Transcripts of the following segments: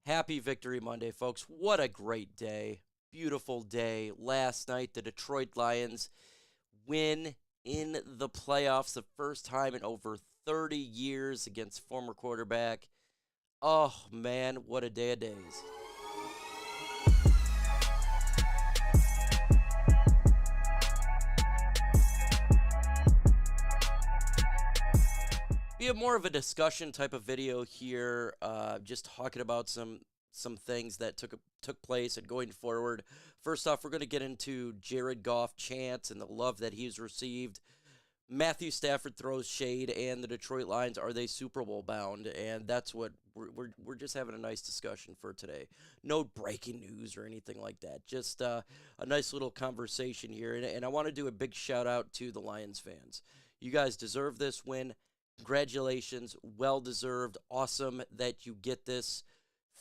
Happy Victory Monday, folks. What a great day. Beautiful day. Last night, the Detroit Lions win in the playoffs the first time in over 30 years against former quarterback. Oh, man, what a day of days. Be a more of a discussion type of video here, just talking about some things that took place and going forward. First off, we're going to get into Jared Goff chants and the love that he's received. Matthew Stafford throws shade, and the Detroit Lions, are they Super Bowl bound? And that's what we're just having a nice discussion for today. No breaking news or anything like that. Just a nice little conversation here. And I want to do a big shout out to the Lions fans. You guys deserve this win. Congratulations. Well deserved. Awesome that you get this.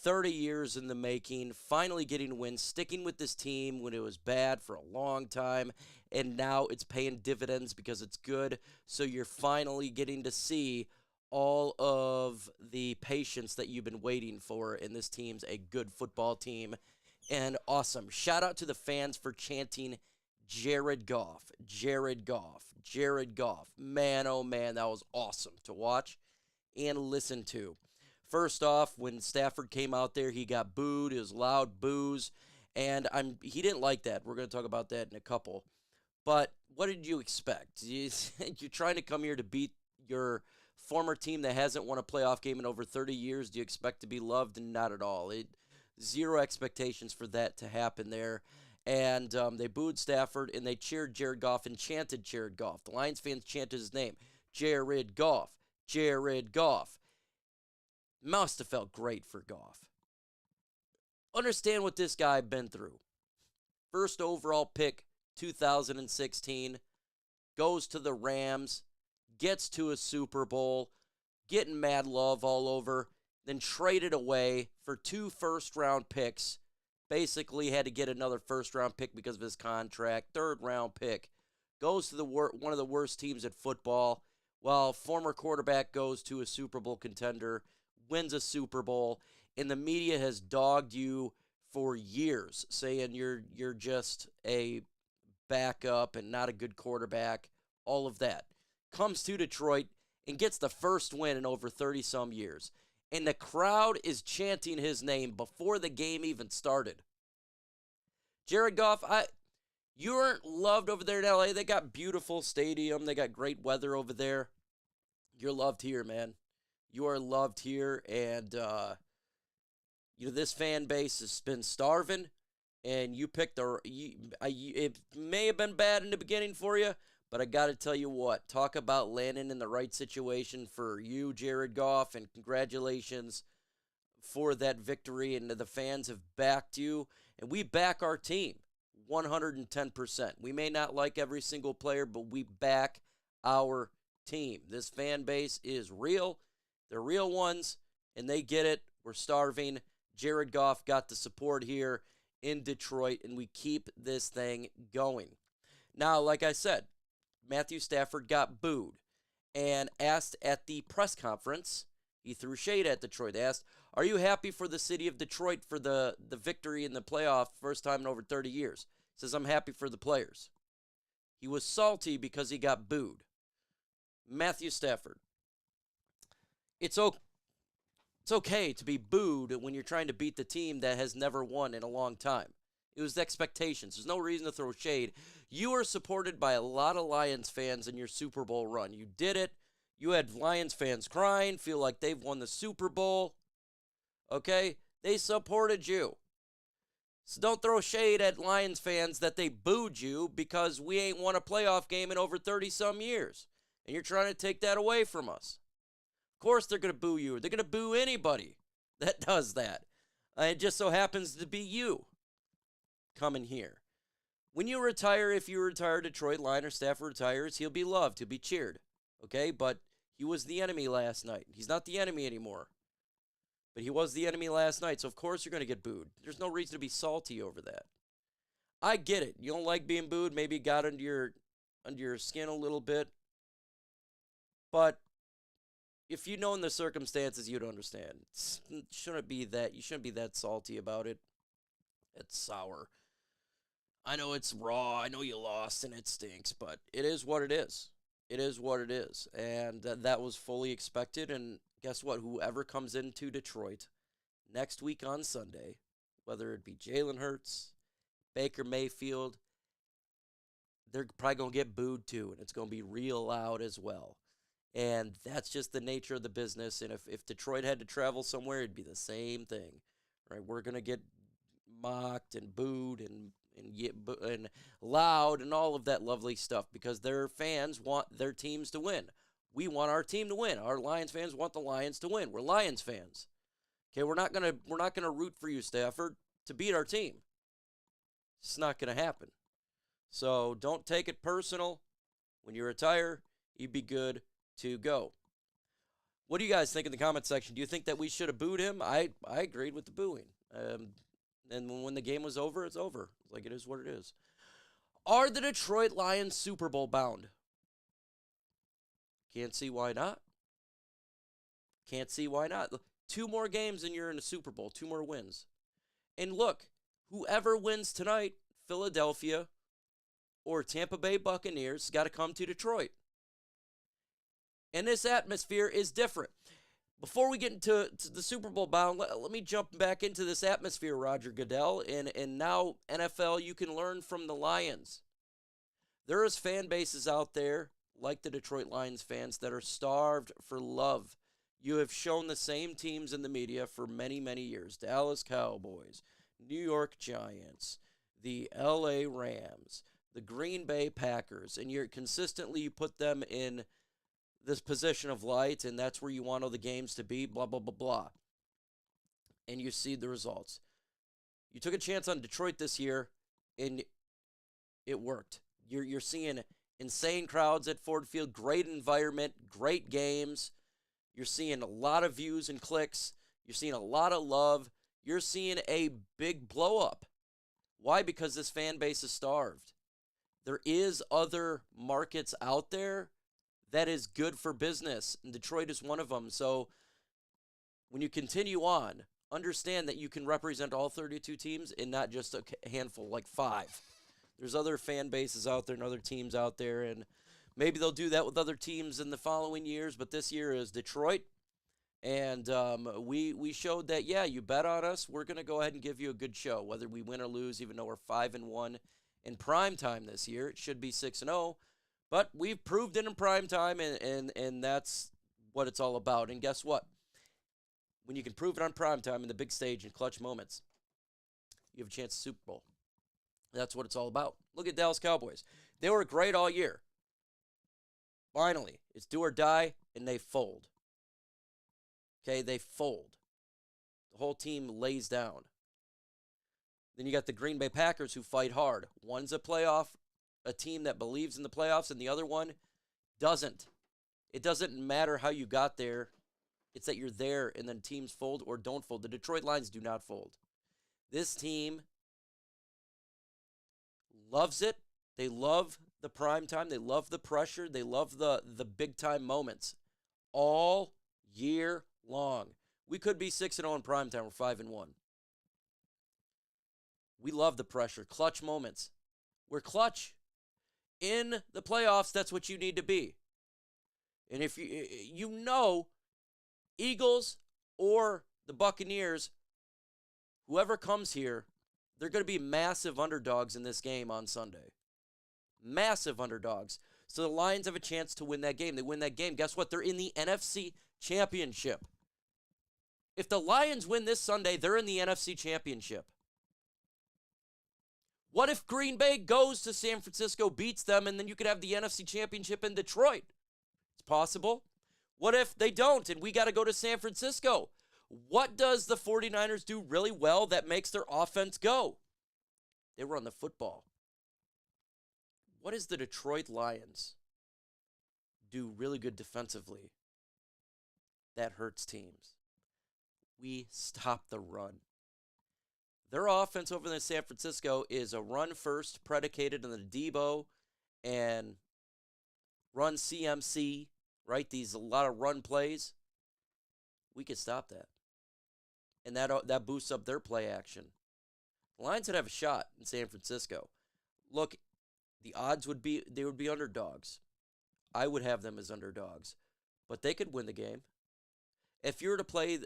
30 years in the making, finally getting a win, sticking with this team when it was bad for a long time, and now it's paying dividends because it's good. So you're finally getting to see all of the patience that you've been waiting for, and this team's a good football team. And awesome. Shout out to the fans for chanting Jared Goff, Jared Goff, Jared Goff. Man, oh man, that was awesome to watch and listen to. First off, when Stafford came out there, he got booed. It was loud boos, and he didn't like that. We're going to talk about that in a couple. But what did you expect? You're trying to come here to beat your former team that hasn't won a playoff game in over 30 years. Do you expect to be loved? Not at all. Zero expectations for that to happen there. And they booed Stafford, and they cheered Jared Goff and chanted Jared Goff. The Lions fans chanted his name, Jared Goff, Jared Goff. Must have felt great for Goff. Understand what this guy been through. First overall pick, 2016, goes to the Rams, gets to a Super Bowl, getting mad love all over, then traded away for 2 first-round picks. Basically had to get another first-round pick because of his contract. Third-round pick. Goes to one of the worst teams at football, while former quarterback goes to a Super Bowl contender, wins a Super Bowl, and the media has dogged you for years, saying you're just a backup and not a good quarterback, all of that. Comes to Detroit and gets the first win in over 30-some years. And the crowd is chanting his name before the game even started. Jared Goff, you aren't loved over there in LA. They got beautiful stadium. They got great weather over there. You're loved here, man. You are loved here, and this fan base has been starving, and you picked it may have been bad in the beginning for you, but I got to tell you what, talk about landing in the right situation for you, Jared Goff, and congratulations for that victory, and the fans have backed you, and we back our team 110%. We may not like every single player, but we back our team. This fan base is real. They're real ones, and they get it. We're starving. Jared Goff got the support here in Detroit, and we keep this thing going. Now, like I said, Matthew Stafford got booed and asked at the press conference. He threw shade at Detroit. Asked, are you happy for the city of Detroit for the victory in the playoff, first time in over 30 years? He says, I'm happy for the players. He was salty because he got booed. Matthew Stafford. It's okay to be booed when you're trying to beat the team that has never won in a long time. It was expectations. There's no reason to throw shade. You are supported by a lot of Lions fans in your Super Bowl run. You did it. You had Lions fans crying, feel like they've won the Super Bowl. Okay? They supported you. So don't throw shade at Lions fans that they booed you because we ain't won a playoff game in over 30-some years. And you're trying to take that away from us. Of course they're going to boo you. They're going to boo anybody that does that. It just so happens to be you coming here. When you retire, if you retire, Detroit Lion or Stafford retires, he'll be loved. He'll be cheered. Okay? But he was the enemy last night. He's not the enemy anymore. But he was the enemy last night, so of course you're going to get booed. There's no reason to be salty over that. I get it. You don't like being booed. Maybe it got under your skin a little bit. But if you know in the circumstances, you'd understand. Shouldn't be that. You shouldn't be that salty about it. It's sour. I know it's raw. I know you lost and it stinks, but it is what it is. It is what it is, and that was fully expected. And guess what? Whoever comes into Detroit next week on Sunday, whether it be Jalen Hurts, Baker Mayfield, they're probably going to get booed too, and it's going to be real loud as well. And that's just the nature of the business. And if Detroit had to travel somewhere, it'd be the same thing, right? We're going to get mocked and booed and loud and all of that lovely stuff because their fans want their teams to win. We want our team to win. Our Lions fans want the Lions to win. We're Lions fans. Okay, we're not gonna root for you, Stafford, to beat our team. It's not gonna happen. So don't take it personal. When you retire, you'd be good to go. What do you guys think in the comment section? Do you think that we should have booed him? I agreed with the booing. And when the game was over, it's over. Like, it is what it is. Are the Detroit Lions Super Bowl bound? Can't see why not. Can't see why not. 2 more games and you're in the Super Bowl. 2 more wins. And look, whoever wins tonight, Philadelphia or Tampa Bay Buccaneers, got to come to Detroit. And this atmosphere is different. Before we get into the Super Bowl bound, let me jump back into this atmosphere, Roger Goodell. And now, NFL, you can learn from the Lions. There is fan bases out there, like the Detroit Lions fans, that are starved for love. You have shown the same teams in the media for many, many years. Dallas Cowboys, New York Giants, the LA Rams, the Green Bay Packers. And you put them in this position of light, and that's where you want all the games to be, blah, blah, blah, blah. And you see the results. You took a chance on Detroit this year, and it worked. You're seeing insane crowds at Ford Field, great environment, great games. You're seeing a lot of views and clicks. You're seeing a lot of love. You're seeing a big blow-up. Why? Because this fan base is starved. There is other markets out there that is good for business, and Detroit is one of them. So when you continue on, understand that you can represent all 32 teams and not just a handful, like 5. There's other fan bases out there and other teams out there, and maybe they'll do that with other teams in the following years, but this year is Detroit. And we showed that, yeah, you bet on us, we're going to go ahead and give you a good show, whether we win or lose, even though we're 5-1 in prime time this year. It should be 6-0. But we've proved it in prime time, and that's what it's all about. And guess what? When you can prove it on prime time in the big stage in clutch moments, you have a chance at Super Bowl. That's what it's all about. Look at Dallas Cowboys. They were great all year. Finally, it's do or die, and they fold. Okay, they fold. The whole team lays down. Then you got the Green Bay Packers who fight hard. One's a team that believes in the playoffs, and the other one doesn't. It doesn't matter how you got there. It's that you're there, and then teams fold or don't fold. The Detroit Lions do not fold. This team loves it. They love the prime time. They love the pressure. They love the big-time moments all year long. We could be 6-0 in prime time. We're 5-1. We love the pressure. Clutch moments. We're clutch. In the playoffs, that's what you need to be. And if you know, Eagles or the Buccaneers, whoever comes here, they're going to be massive underdogs in this game on Sunday. Massive underdogs. So the Lions have a chance to win that game. They win that game. Guess what? They're in the NFC Championship. If the Lions win this Sunday, they're in the NFC Championship. What if Green Bay goes to San Francisco, beats them, and then you could have the NFC Championship in Detroit? It's possible. What if they don't, and we got to go to San Francisco? What does the 49ers do really well that makes their offense go? They run the football. What does the Detroit Lions do really good defensively that hurts teams? We stop the run. Their offense over in San Francisco is a run first, predicated on the Debo and run CMC, right? These a lot of run plays. We could stop that. And that boosts up their play action. The Lions would have a shot in San Francisco. Look, the odds would be they would be underdogs. I would have them as underdogs, but they could win the game. If you're play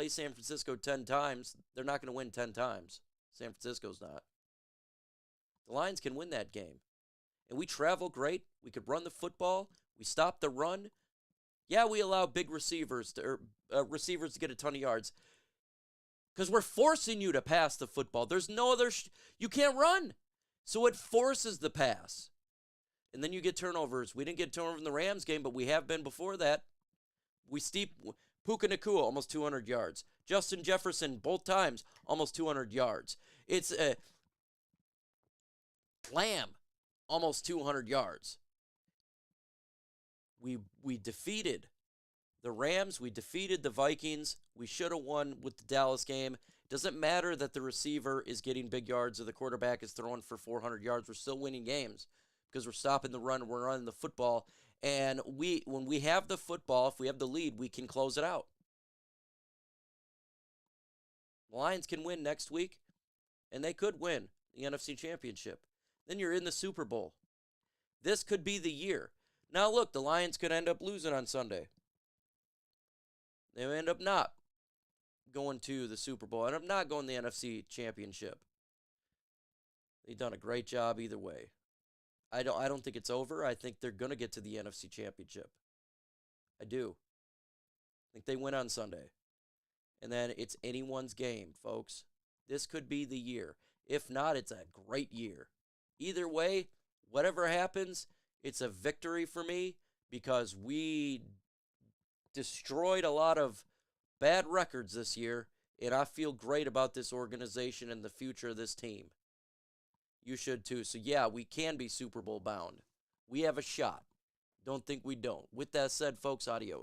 San Francisco 10 times, they're not going to win 10 times. San Francisco's not. The Lions can win that game. And we travel great. We could run the football. We stop the run. Yeah, we allow big receivers to get a ton of yards. Because we're forcing you to pass the football. There's no other you can't run. So it forces the pass. And then you get turnovers. We didn't get turnover in the Rams game, but we have been before that. Puka Nacua, almost 200 yards. Justin Jefferson, both times, almost 200 yards. It's Lamb, almost 200 yards. We defeated the Rams. We defeated the Vikings. We should have won with the Dallas game. Doesn't matter that the receiver is getting big yards or the quarterback is throwing for 400 yards. We're still winning games because we're stopping the run. We're running the football. And when we have the football, if we have the lead, we can close it out. The Lions can win next week, and they could win the NFC Championship. Then you're in the Super Bowl. This could be the year. Now, look, the Lions could end up losing on Sunday. They end up not going to the Super Bowl. End up not going to the NFC Championship. They've done a great job either way. I don't think it's over. I think they're going to get to the NFC Championship. I do. I think they win on Sunday. And then it's anyone's game, folks. This could be the year. If not, it's a great year. Either way, whatever happens, it's a victory for me because we destroyed a lot of bad records this year, and I feel great about this organization and the future of this team. You should too. So, yeah, we can be Super Bowl bound. We have a shot. Don't think we don't. With that said, folks, adios.